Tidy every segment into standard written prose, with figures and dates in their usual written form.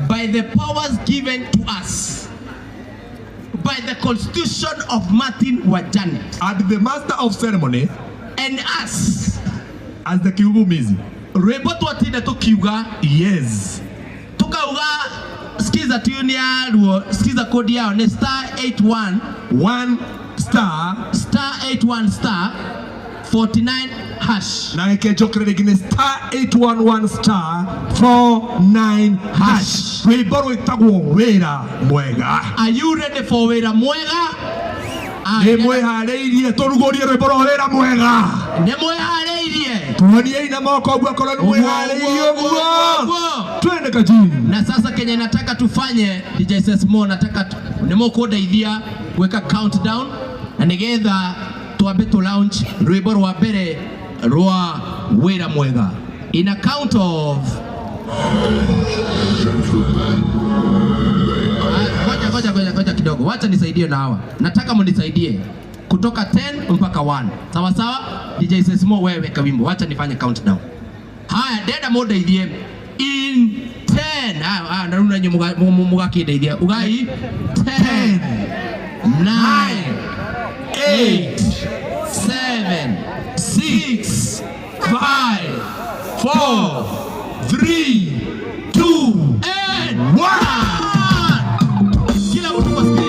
by the powers given to us by the constitution of Martin Wajane, and the master of ceremony and us as the kiugumizi. Rwimbo twatinde tukiuga yes, tukauga skiza tune ya ruo, skiza code yao ni *811 *811 *49#. Na ikejokere gine *811 *49#. Rwimbo rwitagwo wira mwega. Are you ready for wira mwega? Nimwehareirie turugurie rwimbo rwa wira mwega. Nimwehareirie. Tuonie ina moko bwa korani mwehareirie bwa. Twende kajini. Na sasa Kenya nataka tufanye DJ Sesmo, nataka nimoko idea weka countdown na nigetha tuambe to launch rwimbo rwa mbere rwa wira mwega in a count of Ngoja kidogo, wacha nisaidie na hawa. Nataka mnisaidie kutoka 10 mpaka 1. Sawa sawa? DJ Sesmo wewe weka wimbo. Wacha nifanye countdown. Haya, dada moda idie in 10. Naruna nyo mugakida idie. Ugai 10 9 8 7 6 5 4 3 2 and 1. Kila mtu kwa screen.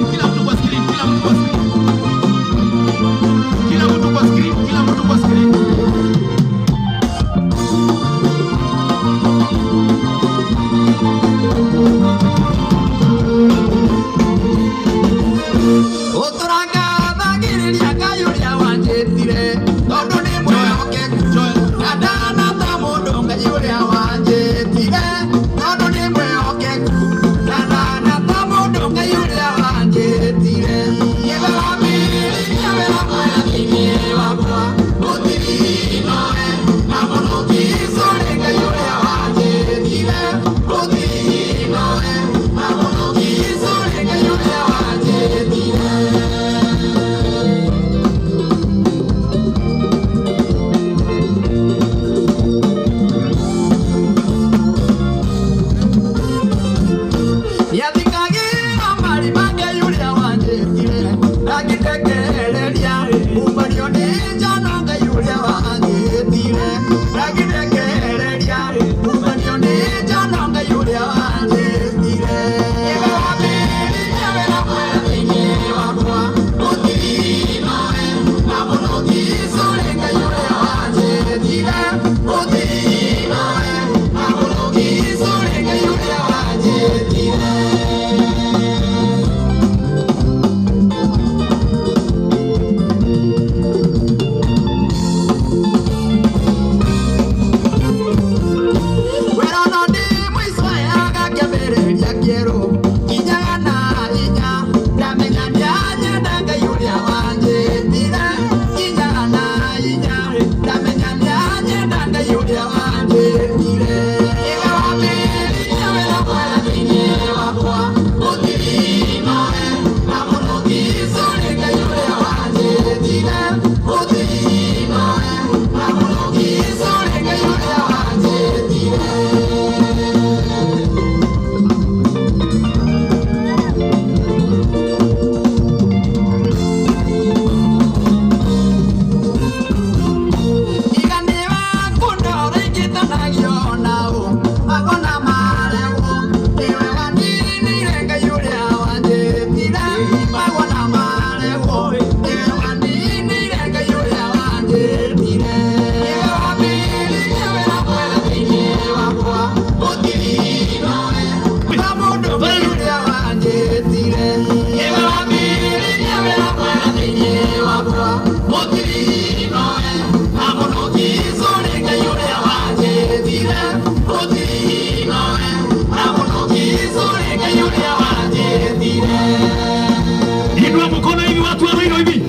Inua mkono hivi watu wa Rino hivi.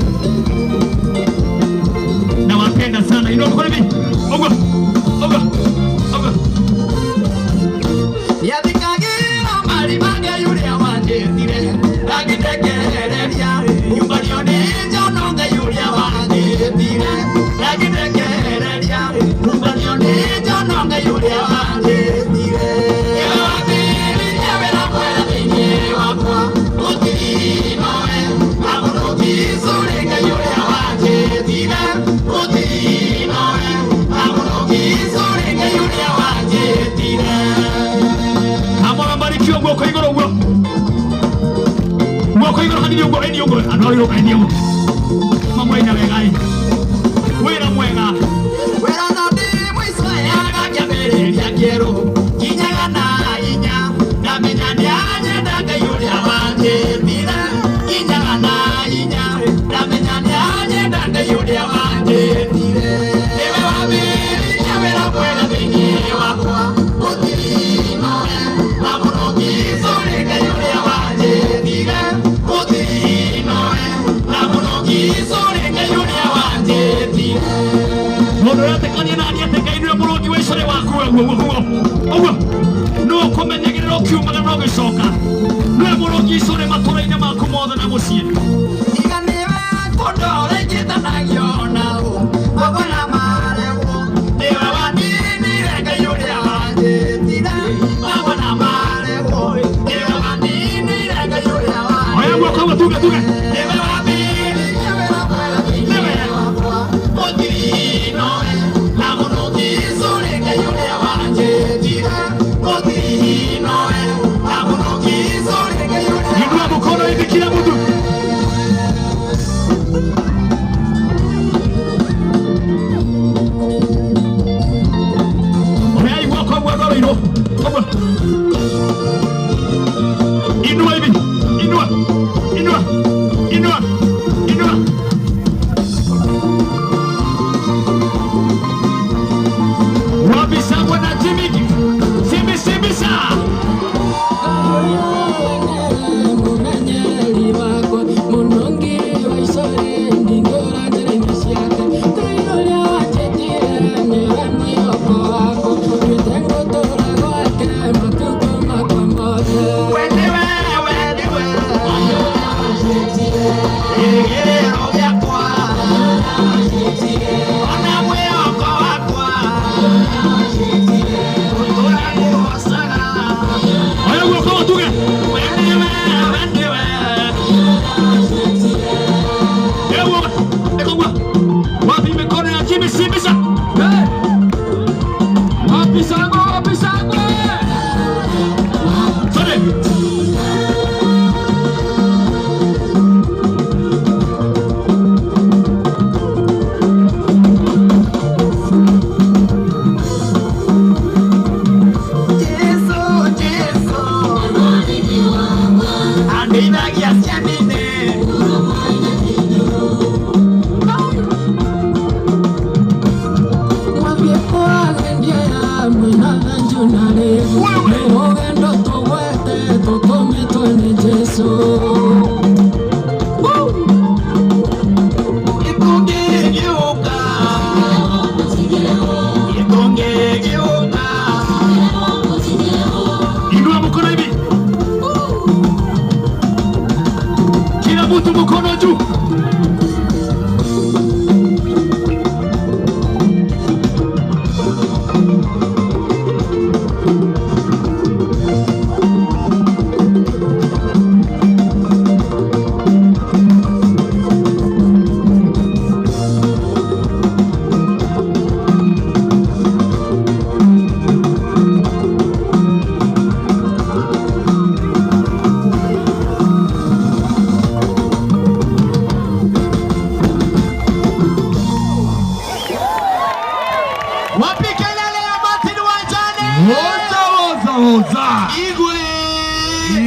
Nawapenda sana. Inua mkono hivi. Oga. Oga. Oga. Yadikagira mali mange yule awanje dire. Agitekereria nyumbani yone jono ga yule awanje dire. Agitekereria nyumbani yone jono ga yule awanje dire. Inyogo anoro ka inyogo mamwe ina wegai wera mwega wera na ndi mwiso ya gakebere ya kero kinyaga na inya na menyanya nyenda ngayuri awanje tira kinyaga na inya na menyanya nyenda ngayuri awanje tire ewe wabiri nyawera mwega bingi wakwa utirino na murogi sore ngayuri awanje tire Morate kanyana ni atekainwe murogi wesore waku ogo no komenyagiriro kiumaga no gicoka no murogi sore maturaine maku mothe na mucie iganiwe kondore gitanagio nao babana marewo dewa wanini regayure awanje tira babana marewo dewa wanini regayure awanje oya mwako tuga kila mtu oya wako wako ino inua hivi inua wapi sawa na timiki simisa mkono juu.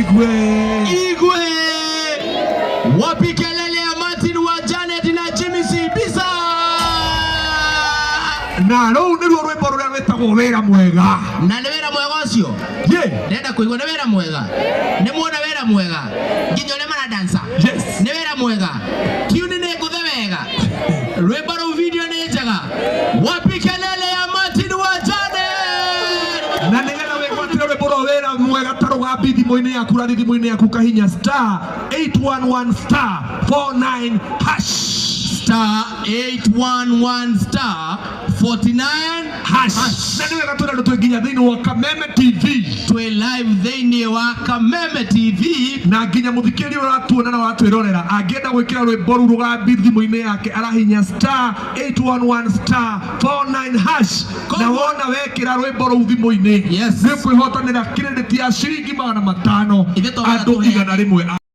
Igwe wapi kelele ya Martin wa Janet na Jimmy Sibisa na no ndio rwimbo ruria rwetagwo wera mwega na ni wera mwega ucio ndenda kuigwa ni wera mwega ni muona wera mwega nginyo le mana dancer ni wera mwega kiuni ne nguthe wega rwimbo ru video ni njaga wapi kelele ya Martin wa Janet na ni wera mwega taruga thimo-ini yaku ra thimo-ini yaku kahinya *811 *49# *811*49# na niwe gatura ndo nginya thiini wa Kameme TV twe live thiini wa Kameme TV na nginya muthikiri uratuona na watwirorera angienda gwikira rwimbo ru rugambi thimo-ini yake arahinya *811 *49# na wona wekira rwimbo ru thimo-ini ni kwihotanira credit ya ciringi 500 andu 100